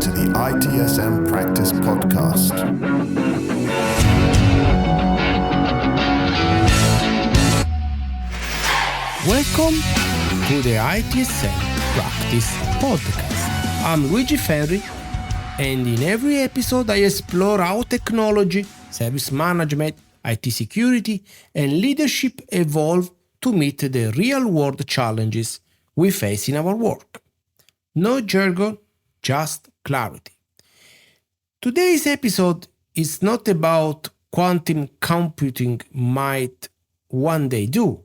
to the ITSM Practice Podcast. Welcome to the ITSM Practice Podcast. I'm Luigi Ferri, and in every episode I explore how technology, service management, IT security, and leadership evolve to meet the real-world challenges we face in our work. No jargon, just clarity. Today's episode is not about quantum computing might one day do.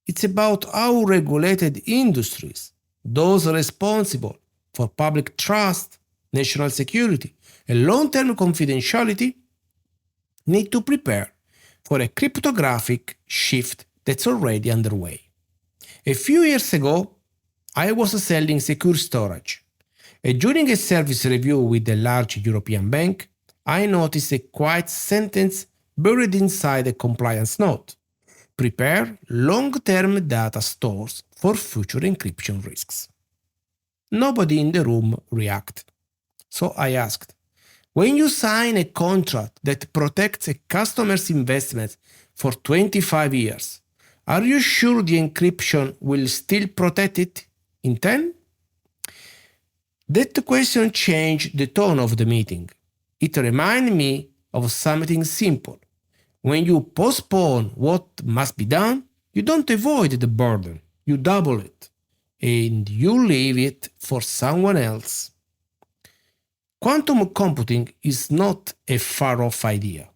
It's about how regulated industries, those responsible for public trust, national security, and long-term confidentiality, need to prepare for a cryptographic shift that's already underway. A few years ago, I was selling secure storage, and during a service review with a large European bank, I noticed a quiet sentence buried inside a compliance note. Prepare long-term data stores for future encryption risks. Nobody in the room reacted. So I asked, when you sign a contract that protects a customer's investment for 25 years, are you sure the encryption will still protect it in 10? That question changed the tone of the meeting. It reminded me of something simple. When you postpone what must be done, you don't avoid the burden, you double it, and you leave it for someone else. Quantum computing is not a far-off idea.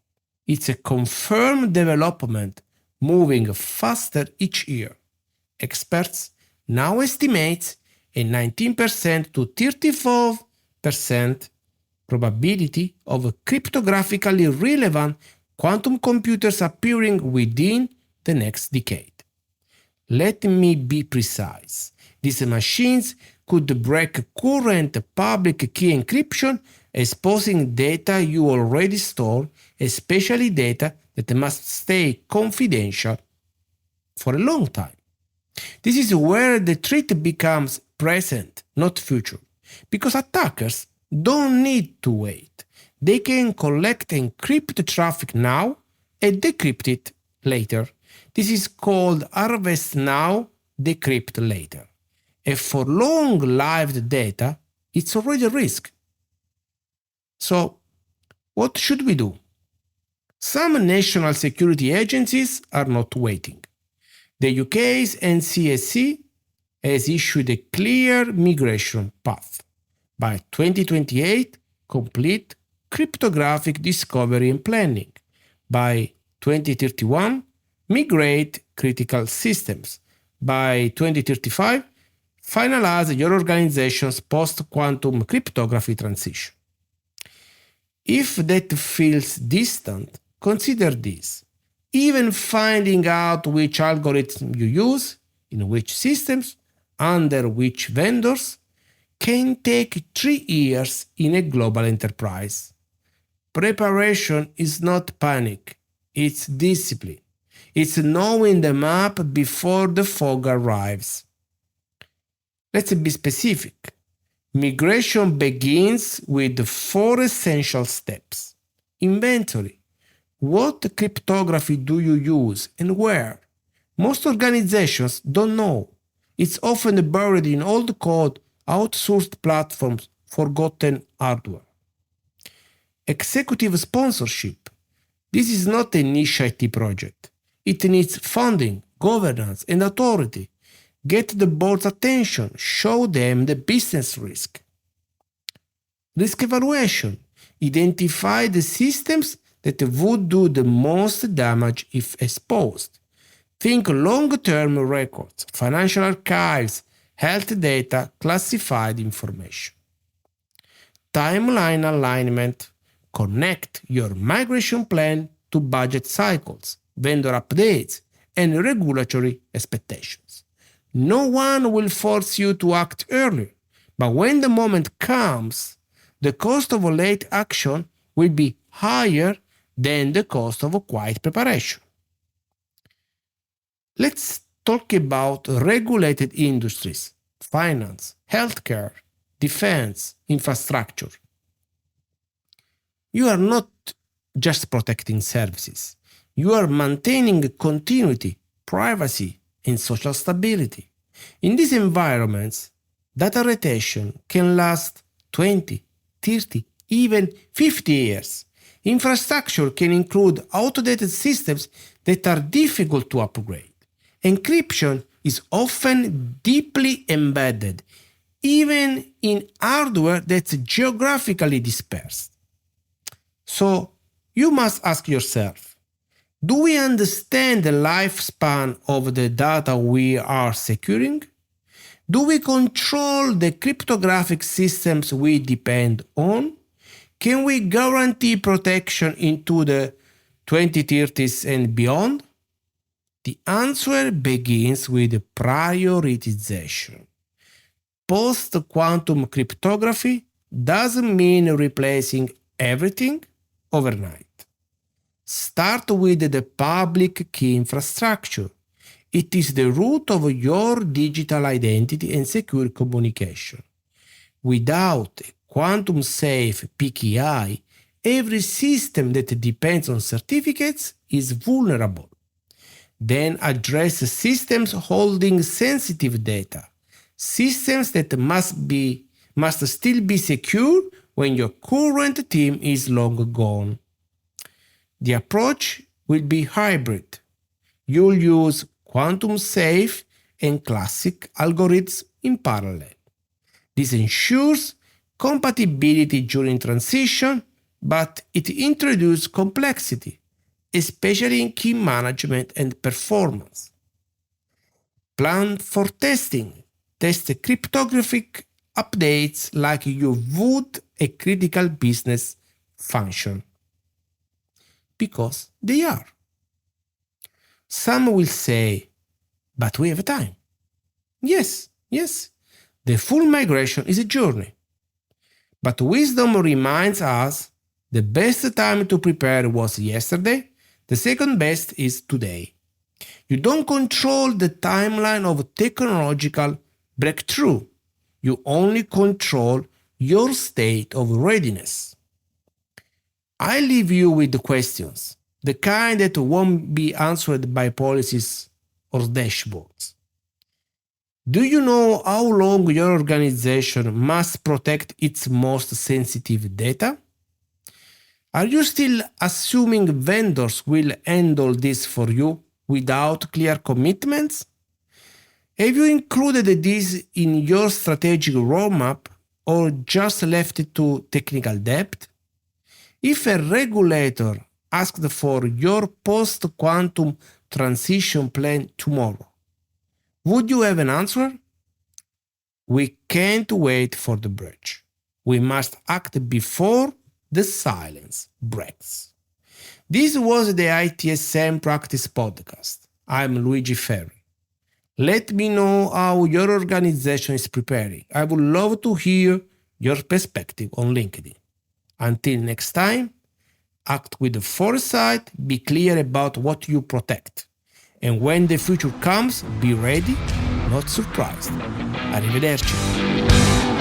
It's a confirmed development moving faster each year. Experts now estimate a 19% to 34% probability of cryptographically relevant quantum computers appearing within the next decade. Let me be precise. These machines could break current public key encryption, exposing data you already store, especially data that must stay confidential for a long time. This is where the threat becomes present, not future, because attackers don't need to wait. They can collect and encrypt traffic now and decrypt it later. This is called harvest now, decrypt later. And for long-lived data, it's already a risk. So, what should we do? Some national security agencies are not waiting. The UK's NCSC has issued a clear migration path. By 2028, complete cryptographic discovery and planning. By 2031, migrate critical systems. By 2035, finalize your organization's post-quantum cryptography transition. If that feels distant, consider this. Even finding out which algorithm you use, in which systems, under which vendors, can take 3 years in a global enterprise. Preparation is not panic, it's discipline. It's knowing the map before the fog arrives. Let's be specific. Migration begins with 4 essential steps. Inventory. What cryptography do you use and where? Most organizations don't know. It's often buried in old code, outsourced platforms, forgotten hardware. Executive sponsorship. This is not a niche IT project. It needs funding, governance, and authority. Get the board's attention. Show them the business risk. Risk evaluation. Identify the systems that would do the most damage if exposed. Think long-term records, financial archives, health data, classified information. Timeline alignment. Connect your migration plan to budget cycles, vendor updates, and regulatory expectations. No one will force you to act earlier, but when the moment comes, the cost of late action will be higher than the cost of quiet preparation. Let's talk about regulated industries, finance, healthcare, defense, infrastructure. You are not just protecting services. You are maintaining continuity, privacy, and social stability. In these environments, data retention can last 20, 30, even 50 years. Infrastructure can include outdated systems that are difficult to upgrade. Encryption is often deeply embedded, even in hardware that's geographically dispersed. So, you must ask yourself, do we understand the lifespan of the data we are securing? Do we control the cryptographic systems we depend on? Can we guarantee protection into the 2030s and beyond? The answer begins with prioritization. Post-quantum cryptography doesn't mean replacing everything overnight. Start with the public key infrastructure. It is the root of your digital identity and secure communication. Without a quantum-safe PKI, every system that depends on certificates is vulnerable. Then address systems holding sensitive data, systems that must still be secure when your current team is long gone. The approach will be hybrid. You'll use quantum-safe and classic algorithms in parallel. This ensures compatibility during transition, but it introduces complexity, especially in key management and performance. Plan for testing. Test cryptographic updates like you would a critical business function. Because they are. Some will say, but we have time. Yes. The full migration is a journey. But wisdom reminds us the best time to prepare was yesterday, the second best is today. You don't control the timeline of technological breakthrough. You only control your state of readiness. I leave you with the questions, the kind that won't be answered by policies or dashboards. Do you know how long your organization must protect its most sensitive data? Are you still assuming vendors will handle this for you without clear commitments? Have you included this in your strategic roadmap or just left it to technical debt? If a regulator asked for your post-quantum transition plan tomorrow, would you have an answer? We can't wait for the bridge. We must act before the silence breaks. This was the ITSM Practice Podcast. I'm Luigi Ferri. Let me know how your organization is preparing. I would love to hear your perspective on LinkedIn. Until next time, act with foresight, be clear about what you protect. And when the future comes, be ready, not surprised. Arrivederci.